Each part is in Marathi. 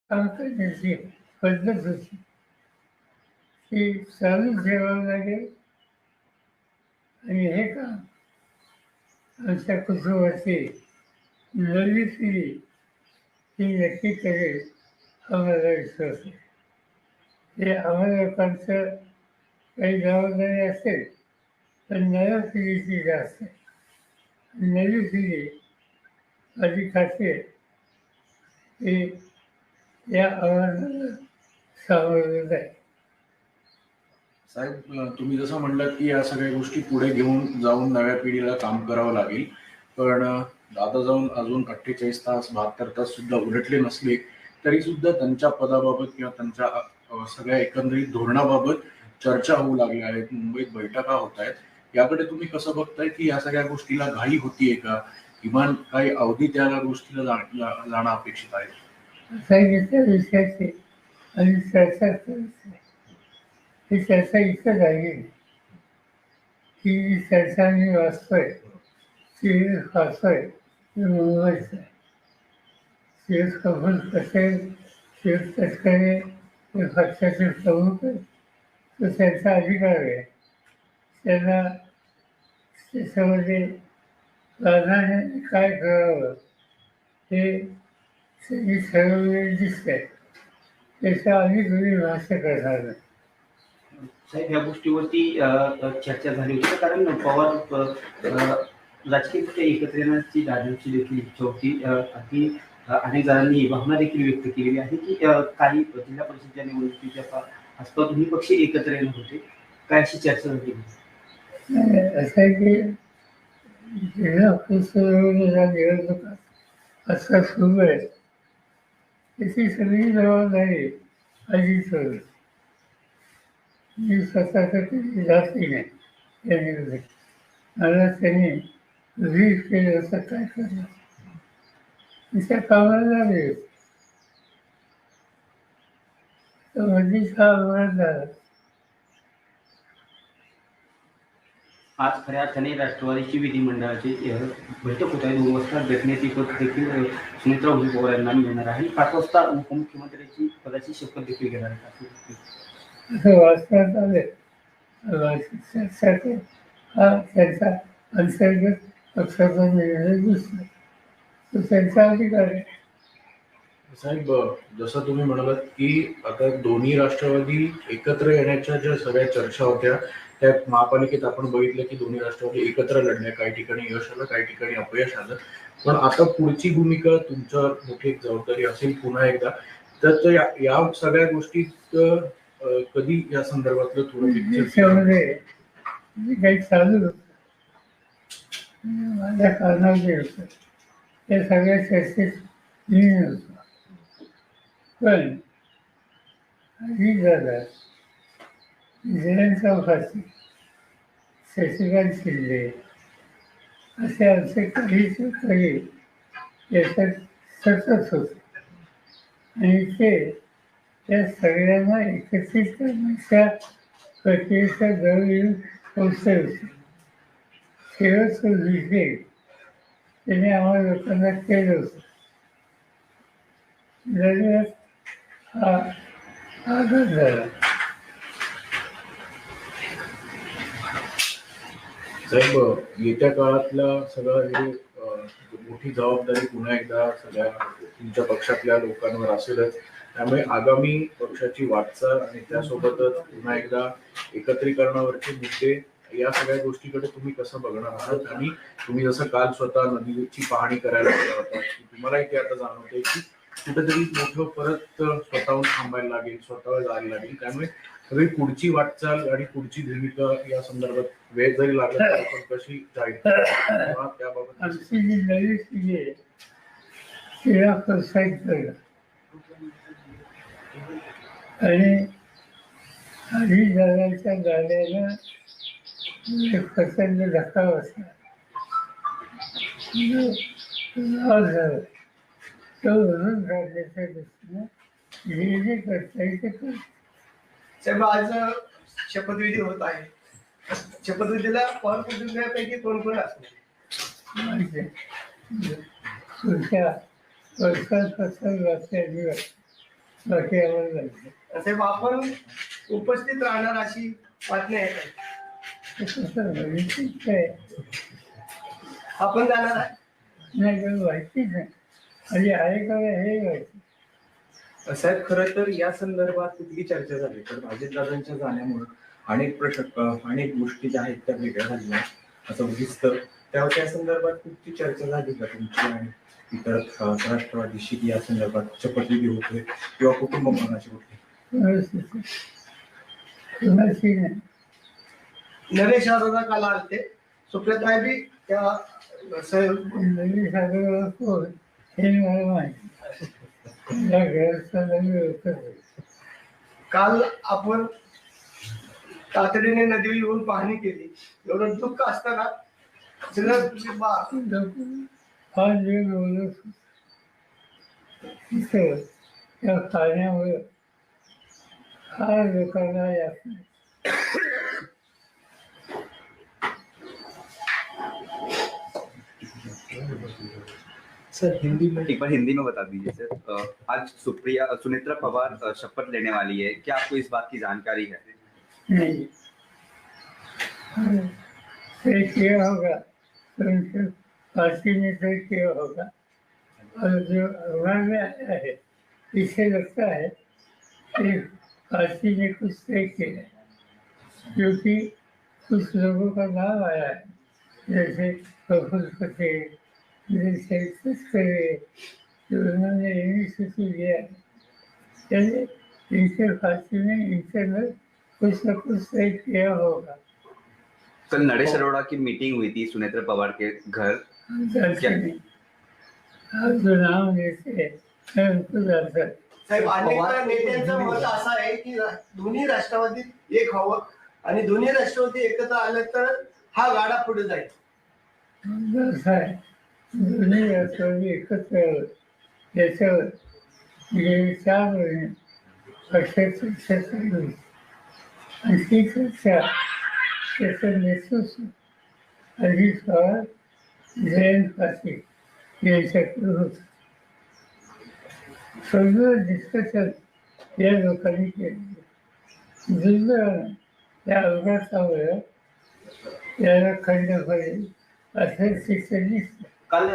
काम करण्याची पद्धत होती ती चालू ठेवावं लागेल आणि हे काम आमच्या कुटुंबाची नवी पिढी ही नक्की करेल आम्हाला विश्वास आहे. हे आम्हाला लोकांचं काही जबाबदारी असेल पण नव्या पिढीची जास्त आहे. नवी पिढी अधिक खाते हे या आव्हानाला सामोरं आहे. साहेब, तुम्ही जसं म्हणलात की या सगळ्या गोष्टी पुढे घेऊन जाऊन नव्या पिढीला काम करावं लागेल, पण आता जाऊन अजून 48 तास 72 तास सुद्धा उलटले नसले तरी सुद्धा त्यांच्या पदाबाबत किंवा त्यांच्या सगळ्या एकंदरीत धोरणाबाबत चर्चा होऊ लागल्या आहेत, मुंबईत बैठका होत आहेत. याकडे तुम्ही कसं बघताय की या सगळ्या गोष्टीला घाई होतीये का, किमान काही अवधी त्या गोष्टीला जाणं अपेक्षित आहे? सांगितल्या विषयाची आणि चर्चा करायची ही चर्चा इथं झाली ही चर्चा मी वाचतोय ती वाचतोय ती मुंबईच आहे. शिव कबूल पटेल शिव तटकरे हे पक्षाचे प्रमुख आहेत, तो त्यांचा अधिकार आहे. त्यांना त्याच्यामध्ये प्राधान्याने काय करावं हे त्यांनी ठरवलेले दिसत आहे. त्याच्या आम्ही तुम्ही भाष्य करणार नाही. साहेब, या गोष्टीवरती चर्चा झाली होती कारण पवार राजकीय एकत्र येण्याची दादांची देखील इच्छा होती. अगदी अनेक जणांनी भावना देखील व्यक्त केलेली आहे की काही जिल्हा परिषदच्या निवडणुकीच्या आसपास दोन्ही पक्ष एकत्र येणार होते. काय अशी चर्चा झाली? असं आहे की जिल्हा परिषदेच्या निवडणुका असं सुरू आहे त्याची सगळी जबाबदारी अजित होईल. मी स्वतःचं कधी जाती नाही या निवडणुकीत. मला त्यांनी रीड केलं असं काय करणार तिच्या कामाला लागेल तर मध्येच हा अपघात झाला. आज खऱ्या अर्थाने राष्ट्रवादीची विधिमंडळाची बैठक होत आहे. 2 वाजता घटनेची पद देखील सुमित्रा उभी पवार यांना मिळणार आहे. 5 वाजता उपमुख्यमंत्र्यांची पदाची शपथ देखील घेणार आहे असं वाचण्यात आले. हा त्यांचा अंतर्गत पक्षाचा निर्णय दिसतो तो त्यांचा अधिकार आहे. साहेब, जसं तुम्ही म्हणालात की आता दोन्ही राष्ट्रवादी एकत्र येण्याच्या ज्या सगळ्या चर्चा होत्या त्या महापालिकेत आपण बघितलं की दोन्ही राष्ट्रवादी एकत्र लढल्या. काही ठिकाणी यश आलं, काही ठिकाणी अपयश आलं. पण आता पुढची भूमिका तुमच्यावर मोठी एक जबाबदारी असेल पुन्हा एकदा. तर या सगळ्या गोष्टीत कधी या संदर्भातलं थोडं त्याच्यामध्ये काही चालू होतं माझ्या कारणामध्ये होतं त्या सगळ्या चर्चेत मी नव्हतो. पण अजित दादा, जयंत चौकासी, शशिकांत शिंदे असे आमचे काही सहकारी याच्यात सतत होते आणि ते त्या सगळ्यांना एकत्रित करण्याच्या प्रक्रियेच्या जवळ येऊन पोचले होते. शेवटचं विषय त्याने आम्हाला लोकांना केलं होतं. दरम्यान हा आघात झाला. साहेब, येत्या काळातला सगळं हे मोठी जबाबदारी पुन्हा एकदा सगळ्या तुमच्या पक्षातल्या लोकांवर असेलच. त्यामुळे आगामी पक्षाची वाटचाल आणि त्यासोबतच पुन्हा एकदा एकत्रीकरणावरचे मुद्दे या सगळ्या गोष्टीकडे तुम्ही कसं बघणार आहात? आणि तुम्ही जसं काल स्वतः नदीची पाहणी करायला गेला होता, तुम्हालाही ते आता जाणवतंय की कुठेतरी मोठं परत स्वतःहून थांबायला लागेल, स्वतःवर जायला लागेल. त्यामुळे सगळी पुढची वाटचाल आणि पुढची भूमिका या संदर्भात वेळ जरी लागला तरी पण कशी जाईल त्याबाबत आमची जी नवी पिढी आहे तिला प्रोत्साहित करणं आणि आधी दादाच्या गाड्याला एक प्रचंड धक्का बसला झालं तो भरून काढण्याच्या दृष्टीनं जे जे करता येईल ते करतो. साहेब, आज शपथविधी होत आहे. शपथविधीला पवार कुटुंबियांपैकी कोण कोण असणार? पुढच्या वर्षांपासून वाचल्या दिवस बाकी आम्हाला जायचं. साहेब आपण उपस्थित राहणार अशी बातमी आहे काय? ते कसं माहितीच काय आपण जाणार आहे? नाही काही माहितीच नाही. आणि आहे का हे माहिती. साहेब खरं तर या संदर्भात कुठली चर्चा झाली तर अजितदादांच्या जाण्यामुळे अनेक गोष्टी ज्या आहेत त्या वेगळ्या झाल्या असं दिसतं. त्या संदर्भात कुठली चर्चा झाली का तुमची आणि इतर राष्ट्रवादीशी या संदर्भात शपथविधी होतोय किंवा कुटुंब मनाची होते? कुणाची नाही. नरेश अरोरा काल आलते, सुप्रियाताई बी त्या साहेब नवी सागर कोण हे मला माहिती. या घराचा नवी होतं. काल आपण तातडीने नदीवर येऊन पाहणी केली. एवढं दुःख असताना सगळं फार वेळ बोलत तिथं त्या पाण्यामुळे फार लोकांना यात सर हिंदी में एक बार हिंदी में बता दीजिए सर। आज सुनेत्रा पवार शपथ लेने वाली है, क्या आपको इस बात की जानकारी है? नहीं तय किया होगा तो उनके पार्टी ने तय किया होगा। और जो अखबार में आया है इससे लगता है कि पार्टी ने कुछ तय किया है, क्योंकि कुछ लोगों का नाम आया है जैसे प्रफुल्ल पटेल, जैसे तस्करे जो उन्होंने इनिशिएटिव लिया है। यानी इनके पार्टी ने इंटरनल कुछ न कुछ तय किया होगा। कल नरेश अरोड़ा की मीटिंग हुई थी सुनेत्रा पवार के घर। जानते नहीं, आप जो नाम लेते हैं मैं उनको जानता हूं। साहेब अनेक नेत्यांचं मत असं आहे की दोन्ही राष्ट्रवादीत एक हवं आणि दोन्ही राष्ट्रवादी एकत्र आले तर हा गाडा पुढे जाईल. असं आहे, दोन्ही राष्ट्रवादी एकत्र यावं याच्यावर गेली 4 महिने पक्षाची चर्चा चालू होती. आणि ती चर्चा त्याचं नेतृत्व अजित पवार, जयंत पाटील यांच्याकडे होतं. सगळं डिस्कशन या लोकांनी केलं. दुर्दैवानं त्या अपघातामुळे याला खंड पडेल असं चित्र दिसतं. काल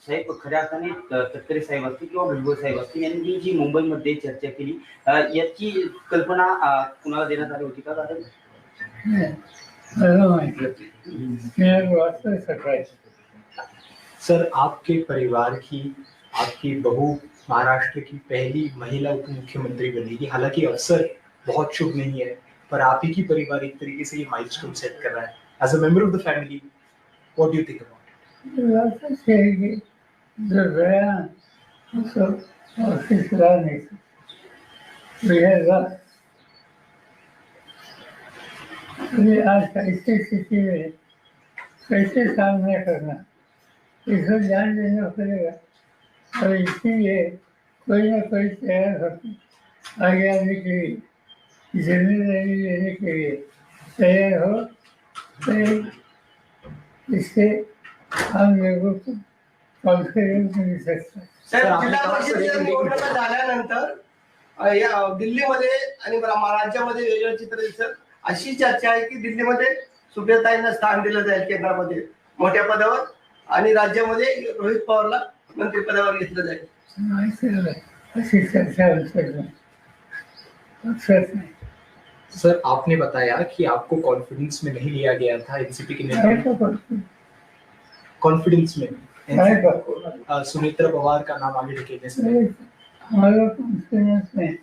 साहेब खऱ्या अर्थाने तटकरे साहेब असतील किंवा भुजबळ साहेब असतील यांनी जी मुंबईमध्ये चर्चा केली याची कल्पना कुणाला देण्यात आली होती का? कारण मला माहिती मी वाचलं सकाळी. सर आपके परिवार की आपकी बहू महाराष्ट्र की पहली महिला उप मुख्यमंत्री बनेगी। हालांकि अवसर बहुत शुभ नहीं है, पर आप ही की परिवार एक तरीके से ये माइलस्टोन सेट कर रहा है। As a member of the family, what do you think about it? असंच आहे की जो गया उसको ऑफिसला नहीं रहेगा। अभी आज ऐसी स्थिति में कैसे सामना करना इसको ध्यान देना पड़ेगा। और इसीलिए कोई ना कोई तैयार होकर आगे आने के लिए, जिम्मेदारी लेने के लिए तैयार हो, तो इससे हम लोगों को कॉन्फिडेंस मिल सकता है। साहेब जिल्हा परिषदेच्या निवडणुका झाल्यानंतर या दिल्लीमध्ये आणि राज्यामध्ये वेगळं चित्र दिसत. अशी चर्चा आहे की दिल्लीमध्ये सुप्रियाताईंना स्थान दिलं जाईल केंद्रामध्ये मोठ्या पदावर आणि राज्यामध्ये रोहित पवारला मंत्रिपदावर घेतलं जाईल. माहिती आहे, अशी चर्चा नहीं। सर आपने बताया कि आपको कॉन्फिडेंस में नहीं लिया गया था एनसीपी के है नेता। तो कॉन्फिडेंस में है तो सुनेत्रा पवार का नाम आगे ढकेलने से हमारा कॉन्फिडेंस में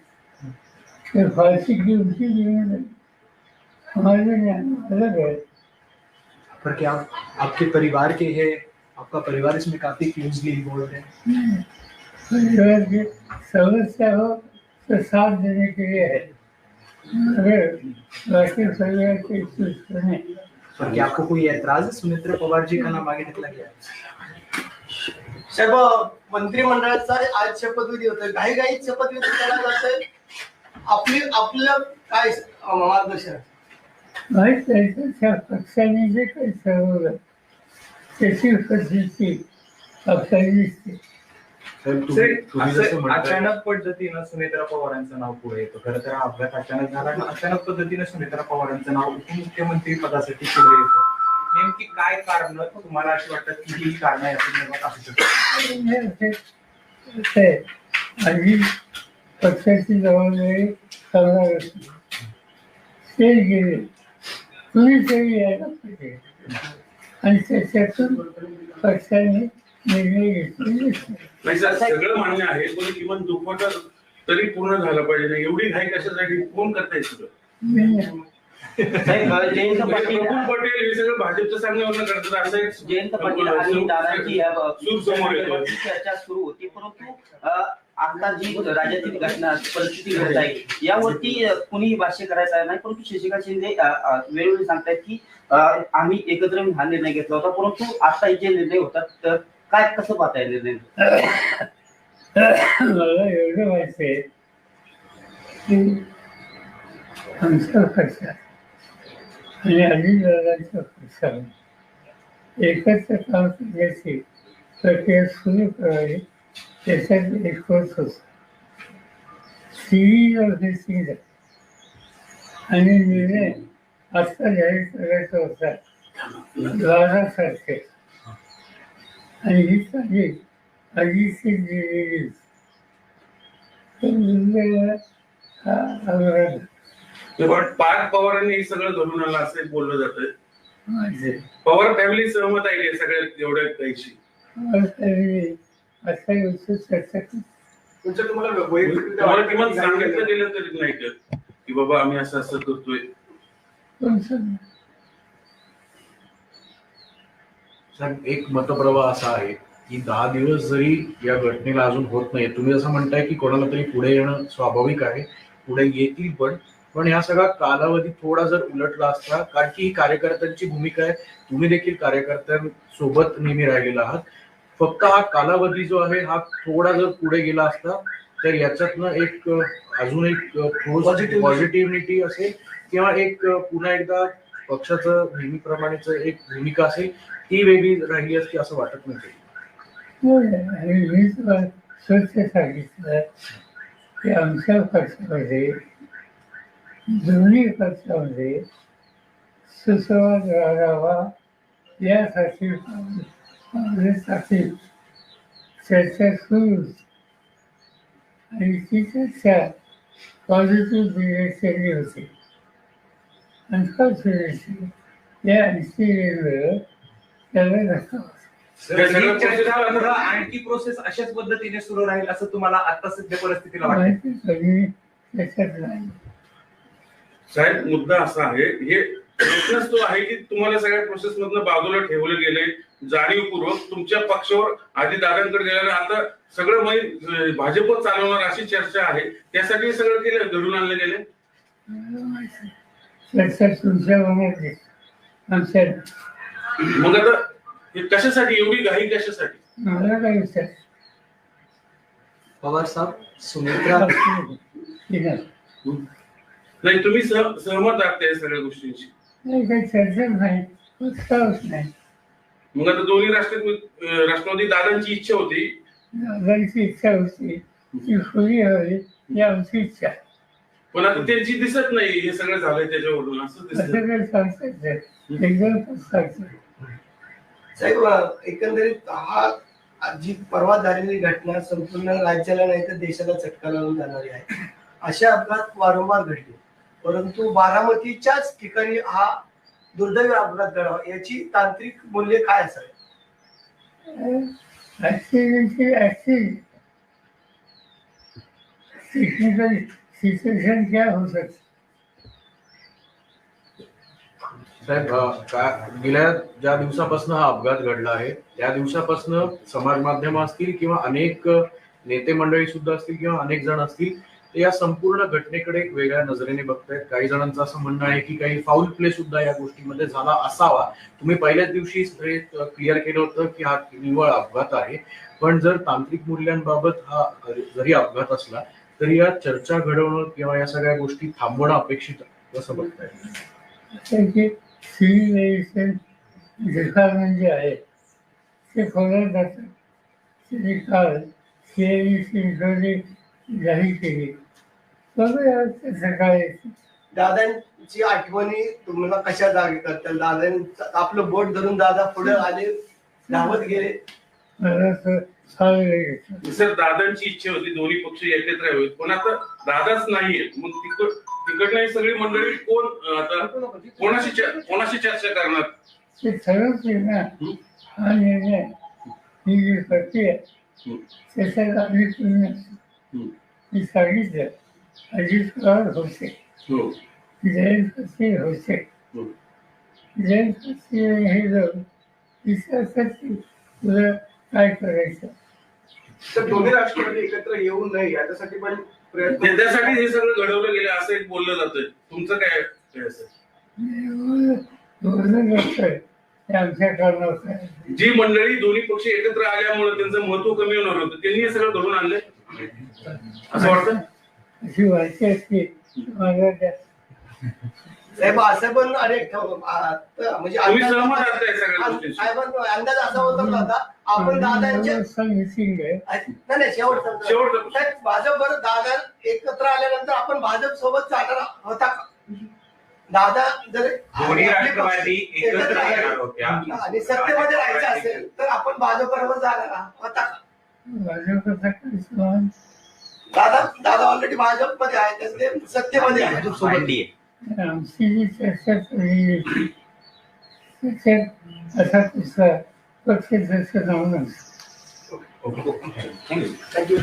कि फांसी की उनकी जिम्मेदारी हमारे लिए अलग है। पर क्या आपके परिवार के हैं, आपका परिवार इसमें काफी क्लोजली इन्वॉल्व है? परिवार की समस्या हो तो साथ देने के लिए है, अगर बाकी परिवार के सुने। पर क्या आपको कोई ऐतराज है सुनेत्रा पवार जी का नाम आगे निकला गया? साहेब मंत्रिमंडळाचा आज शपथविधी होतोय, घाईघाईत शपथविधी केला जातोय. आपलं काय मार्गदर्शन? माहीत आहे त्या पक्षाने जे काही ठरवलं त्याची पद्धती आपल्याला दिसते. साहेब तुम्ही जसं असं म्हणताय अचानक पद्धतीनं सुनेत्रा पवारांचं नाव पुढे येतं. खरं तर हा अपघात अचानक झाला आणि अचानक पद्धतीनं सुनेत्रा पवारांचं नाव उपमुख्यमंत्री पदासाठी पुढे येतं. नेमकी काय कारण तुम्हाला अशी वाटतात की ही कारण आहे असं निर्माण असू शकतं? आणि पक्षाची जबाबदारी करणार असते ते गेले कुणीतरी यायला पाहिजे आणि त्याच्यातून पक्षाने निर्णय घेतलेले असते. नाही सर, सगळं मान्य आहे, पण किमान दुखवटा तरी पूर्ण झालं पाहिजे ना. एवढी घाई कशासाठी? कोण करताय सगळं? मी नाही. साहेब जयंत म्हणजे पाटील प्रफुल्ल पटेल हे सगळं भाजपच्या सांगण्यावरनं करतात असं एक जयंत पाटील आणि दादांची या सूर समोर येतोय. चर्चा सुरू होती, परंतु आता जी राज्यातील घटना परिस्थिती घडत आहे यावरती कुणीही भाष्य करायचं नाही. परंतु शशिकांत शिंदे वेळोवेळी सांगतायत की आम्ही एकत्र येऊन हा निर्णय घेतला होता, परंतु आता जे निर्णय होतात तर काय कसं पाहताय निर्णय? मला एवढं माहिती आहे की आमच्या पक्षात आणि अजितदादांच्या पक्षाने एकत्र काम करण्याची प्रक्रिया सुरू करावी त्याच्यात एक कोर्स होता. सिरीज ऑफ मिटिंग आणि निर्णय आत्ता जाहीर करायचा होता 12 तारखेला आणि ही तारीख आधीची दिलेली पण पार्थ पवारांनी हे सगळं घडून आलं असं बोललं जातंय. माझे पवार फॅमिली सहमत आहे या सगळ्या एवढ्या काहीशी? आता गोष्ट चर्चा करतो. तुमच्या तुम्हाला वैयक्तिक तुम्हाला किमान सांगितलं गेलं तरी नाही का की बाबा आम्ही असं असं करतोय? कोणचं साहेब एक मतप्रवाह असा आहे की 10 दिवस जरी या घटनेला अजून होत नाही, तुम्ही जसं म्हणताय की कोणाला तरी पुढे येणं स्वाभाविक आहे, पुढे येतील पण ह्या सगळा कालावधी थोडा जर उलटला असता, कारण की ही कार्यकर्त्यांची भूमिका आहे, तुम्ही देखील कार्यकर्त्यांसोबत नेहमी राहिलेला आहात. फक्त हा कालावधी जो आहे हा थोडा जर पुढे गेला असता तर याच्यातनं एक अजून एक पॉझिटिव्हिटी असेल किंवा एक पुन्हा एकदा पक्षाचं नेहमीप्रमाणेच एक भूमिका असेल ती वेगळी राहिली असती असं वाटत नाही. आणि मी तुला स्वच्छ सांगितलं की आमच्या पक्षामध्ये दोन्ही पक्षामध्ये सुसंवाद राहावा यासाठी काँग्रेससाठी चर्चा सुरू होती आणि ती चर्चा पॉझिटिव्ह डिरेक्शनली होती. अनफॉर्च्युनेटली या इन्सिडेंटवर त्याला धक्का बसला. सगळं process पुढं आणखी प्रोसेस अशाच पद्धतीने सुरू राहील असं तुम्हाला आता सध्या परिस्थितीला वाटतं? माहिती कधी त्याच्यात नाही. साहेब मुद्दा असा आहे, हे प्रश्नच तो आहे की तुम्हाला सगळ्या प्रोसेस मधनं बाजूला ठेवलं गेले जाणीवपूर्वक तुमच्या पक्षावर आधी दादांकडे गेल्याने आता सगळं भाजप चालवणार अशी चर्चा आहे, त्यासाठी सगळं केलं घडून आणलं गेले. चर्चा तुमच्या मनात आहे, आमच्या मग आता हे कशासाठी एवढी घाई कशासाठी? मला काय विचार पवार साहब, सुनेत्रा नाही तुम्ही सहमत आहात त्या सगळ्या गोष्टींशी? नाही, काही चर्चा नाही, प्रस्तावच नाही. मग आता दोन्ही राष्ट्रवादी दादांची इच्छा होती, दादांची इच्छा होती ती खुली हवी ही आमची इच्छा आहे. पण आता त्यांची दिसत नाही हे सगळं झालंय त्याच्यावरून असं दिसत. असं काही सांगता येत नाही. एकदम सांगतो साहेब एकंदरीत हा जी परवा झालेली घटना संपूर्ण राज्याला नाही तर देशाला चटका लावून जाणारी आहे. असे अपघात वारंवार घडले, परंतु बारामतीच्याच ठिकाणी हा दुर्दैवी अपघात घडावा याची तांत्रिक मूल्य काय असावे? टेक्निकल सिच्युएशन क्या हो सकती? साहेब गेल्या ज्या दिवसापासून हा अपघात घडला आहे त्या दिवसापासून समाज माध्यम असतील किंवा अनेक नेते मंडळी सुद्धा असतील किंवा अनेक जण असतील ते या संपूर्ण घटनेकडे एक वेगळ्या नजरेने बघतायत. काही जणांचं असं म्हणणं आहे की काही फाऊल प्ले सुद्धा या गोष्टीमध्ये झाला असावा. तुम्ही पहिल्याच दिवशी क्लिअर केलं होतं की हा निव्वळ अपघात आहे, पण जर तांत्रिक मूल्यांबाबत हा जरी अपघात असला तरी या चर्चा घडवणं किंवा या सगळ्या गोष्टी थांबवणं अपेक्षित कसं बघताय? सिव्हिलायझेशन डिपार्टमेंट जे आहे ते खोल्यात जातं. त्यांनी काल सीएनी चिंचोली जाहीर केली. बघूया कसं काय. दादांची आठवणी तुम्हाला कशा जागी करतात? दादांचं आपलं बोट धरून दादा पुढे आले, धावत गेले. मला तर चांगलं घेतलं. सर दादांची इच्छा होती दोन्ही पक्ष एकत्र यावेत, पण आता दादाच नाहीये. मग तिकडनं ही सगळी मंडळी कोण आता कोणाशी चर्चा करणार? ते ठरवते ना. हा निर्णय ही जी प्रक्रिया त्याच्यात आम्ही मी सांगितलं. अजित पवार होते, हो. जयंत पाटील होते. जयंत पाटील हे जाऊन विचारतात की तुला काय करायचं. तर दोन्ही राष्ट्रवादी एकत्र येऊ नये याच्यासाठी पण प्रयत्न. त्यासाठी हे सगळं घडवलं गेलं असं एक बोललं जातंय. तुमचं काय बोलणं नसतंय ते आमच्या कारणावर. जी मंडळी दोन्ही पक्ष एकत्र आल्यामुळे त्यांचं महत्व कमी होणार होतं, त्यांनी हे सगळं घडून आणलंय असं वाटतं. अशी व्हायची असते माझ्या त्या साहेब असं पण अनेक म्हणजे तुम्ही सहमत आहात या सगळ्या गोष्टींशी? साहेबांचा अंदाज असा होता ना आता आपण दादांच्या मिसिंग आहे. नाही शेवट साहेब भाजप दादा एकत्र आल्यानंतर आपण भाजप सोबत चालणार होता का? दादा जर दोन्ही राष्ट्रवादी एकत्र येणार होत्या आणि सत्तेमध्ये राहायचं असेल तर आपण भाजप बरोबर जाणार होता का? भाजपचा काही सवाल दादा ऑलरेडी भाजप मध्ये आहे, ते सत्तेमध्ये आहे. आमची जी चर्चा झालेली होती त्याच्यात असा कुठला पक्ष त्याचं नाव नसतं. थँक्यू.